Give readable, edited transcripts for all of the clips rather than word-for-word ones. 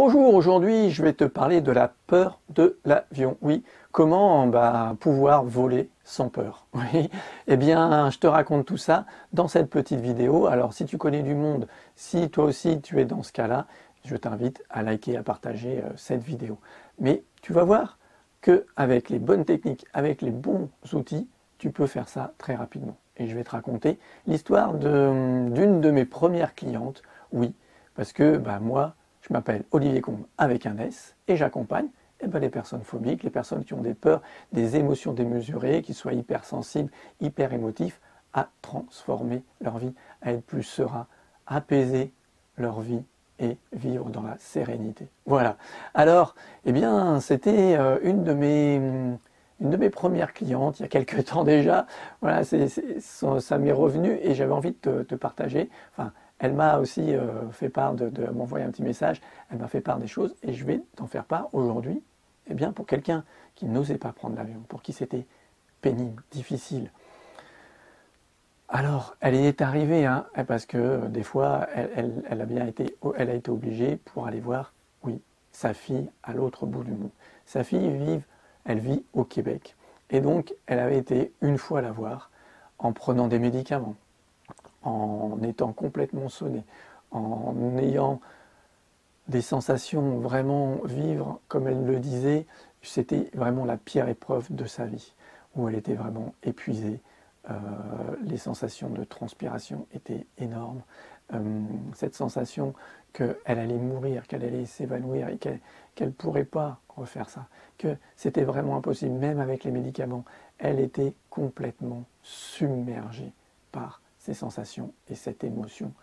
Bonjour, aujourd'hui je vais te parler de la peur de l'avion. Oui, comment pouvoir voler sans peur. Oui, eh bien je te raconte tout ça dans cette petite vidéo. Alors si tu connais du monde, si toi aussi tu es dans ce cas-là, je t'invite à liker, à partager cette vidéo. Mais tu vas voir qu'avec les bonnes techniques, avec les bons outils, tu peux faire ça très rapidement. Et je vais te raconter l'histoire d'une de mes premières clientes. Oui, parce que moi, je m'appelle Olivier Combe avec un S et j'accompagne les personnes phobiques, les personnes qui ont des peurs, des émotions démesurées, qui soient hypersensibles, hyper émotifs, à transformer leur vie, à être plus serein, apaiser leur vie et vivre dans la sérénité. Voilà. Alors, c'était une de mes premières clientes, il y a quelques temps déjà. Voilà, ça m'est revenu et j'avais envie de te partager. Enfin, elle m'a aussi fait part de m'envoyer un petit message, elle m'a fait part des choses et je vais t'en faire part aujourd'hui. Eh bien, pour quelqu'un qui n'osait pas prendre l'avion, pour qui c'était pénible, difficile. Alors, elle y est arrivée, parce que des fois, elle a été obligée pour aller voir, oui, sa fille à l'autre bout du monde. Sa fille elle vit au Québec. Et donc, elle avait été une fois la voir en prenant des médicaments, en étant complètement sonnée, en ayant des sensations vraiment vivre, comme elle le disait, c'était vraiment la pire épreuve de sa vie, où elle était vraiment épuisée, les sensations de transpiration étaient énormes, cette sensation qu'elle allait mourir, qu'elle allait s'évanouir et qu'elle ne pourrait pas refaire ça, que c'était vraiment impossible, même avec les médicaments, elle était complètement submergée par ces sensations et cette émotion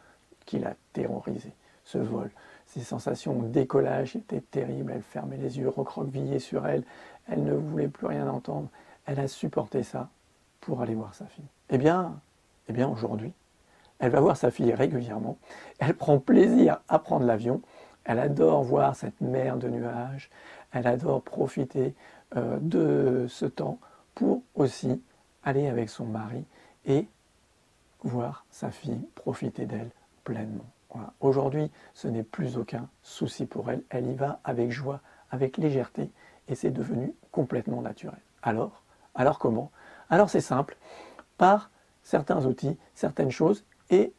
qui l'a terrorisée, ce vol. Ces sensations au décollage étaient terribles, elle fermait les yeux, recroquevillée sur elle, elle ne voulait plus rien entendre, elle a supporté ça pour aller voir sa fille. Eh bien aujourd'hui, elle va voir sa fille régulièrement, elle prend plaisir à prendre l'avion, elle adore voir cette mer de nuages, elle adore profiter de ce temps pour aussi aller avec son mari et voir sa fille profiter d'elle pleinement. Voilà. Aujourd'hui, ce n'est plus aucun souci pour elle, elle y va avec joie, avec légèreté et c'est devenu complètement naturel. Alors comment? Alors c'est simple, par certains outils, certaines choses et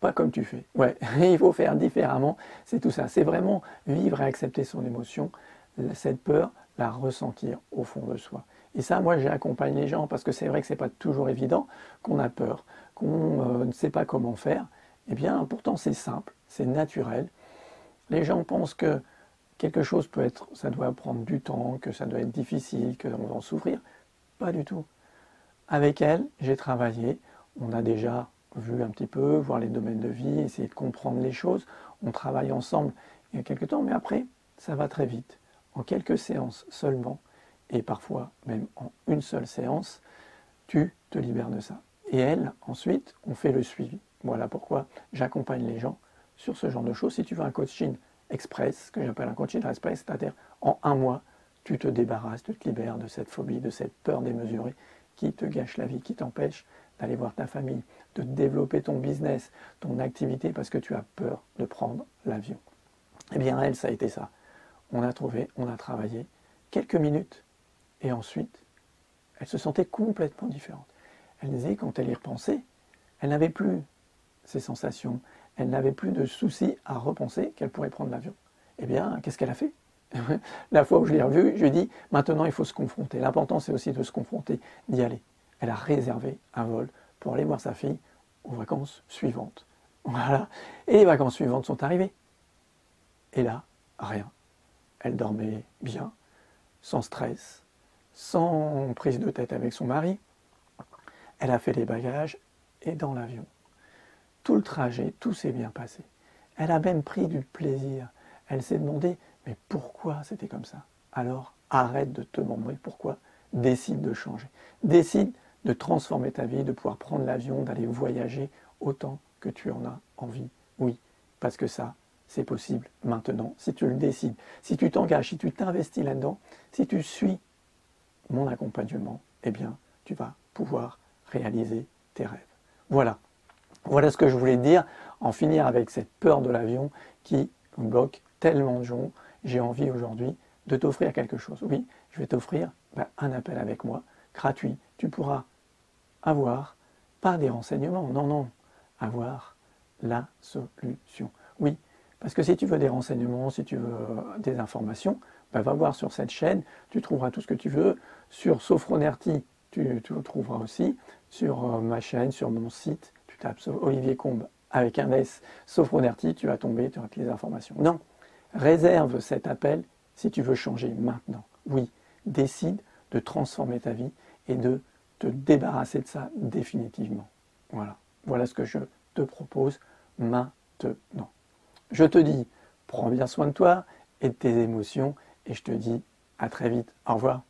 pas comme tu fais. Ouais, il faut faire différemment, c'est tout ça. C'est vraiment vivre et accepter son émotion, cette peur, la ressentir au fond de soi. Et ça, moi, j'accompagne les gens parce que c'est vrai que c'est pas toujours évident, qu'on a peur, qu'on ne sait pas comment faire. Eh bien, pourtant, c'est simple, c'est naturel. Les gens pensent que quelque chose ça doit prendre du temps, que ça doit être difficile, qu'on va en souffrir. Pas du tout. Avec elle, j'ai travaillé, on a déjà vu un petit peu, voir les domaines de vie, essayer de comprendre les choses. On travaille ensemble il y a quelques temps, mais après, ça va très vite. En quelques séances seulement, et parfois même en une seule séance, tu te libères de ça. Et elle, ensuite, on fait le suivi. Voilà pourquoi j'accompagne les gens sur ce genre de choses. Si tu veux un coaching express, ce que j'appelle un coaching express, c'est-à-dire en un mois, tu te débarrasses, tu te libères de cette phobie, de cette peur démesurée qui te gâche la vie, qui t'empêche d'aller voir ta famille, de développer ton business, ton activité parce que tu as peur de prendre l'avion. Eh bien, elle, ça a été ça. On a trouvé, on a travaillé quelques minutes et ensuite, elle se sentait complètement différente. Elle disait, quand elle y repensait, elle n'avait plus ces sensations, elle n'avait plus de soucis à repenser qu'elle pourrait prendre l'avion. Eh bien, qu'est-ce qu'elle a fait? La fois où je l'ai revue, je lui ai dit, maintenant il faut se confronter. L'important c'est aussi de se confronter, d'y aller. Elle a réservé un vol pour aller voir sa fille aux vacances suivantes. Voilà. Et les vacances suivantes sont arrivées. Et là, rien. Elle dormait bien, sans stress, sans prise de tête avec son mari. Elle a fait les bagages et dans l'avion. Tout le trajet, tout s'est bien passé. Elle a même pris du plaisir. Elle s'est demandé, mais pourquoi c'était comme ça? Alors, arrête de te demander pourquoi. Décide de changer. Décide de transformer ta vie, de pouvoir prendre l'avion, d'aller voyager autant que tu en as envie. Oui, parce que ça, c'est possible maintenant, si tu le décides. Si tu t'engages, si tu t'investis là-dedans, si tu suis mon accompagnement, eh bien, tu vas pouvoir réaliser tes rêves. Voilà ce que je voulais te dire, en finir avec cette peur de l'avion qui bloque tellement de gens, j'ai envie aujourd'hui de t'offrir quelque chose. Oui, je vais t'offrir un appel avec moi, gratuit. Tu pourras avoir, pas des renseignements, non, non, avoir la solution. Oui, parce que si tu veux des renseignements, si tu veux des informations, va voir sur cette chaîne, tu trouveras tout ce que tu veux. Sur Sophronerty, tu le trouveras aussi. Sur ma chaîne, sur mon site, tu tapes Olivier Combe avec un S, Sophronerty, tu vas tomber, tu auras toutes les informations. Non, réserve cet appel si tu veux changer maintenant. Oui, décide de transformer ta vie et de te débarrasser de ça définitivement. Voilà, voilà ce que je te propose maintenant. Je te dis, prends bien soin de toi et de tes émotions et je te dis à très vite. Au revoir.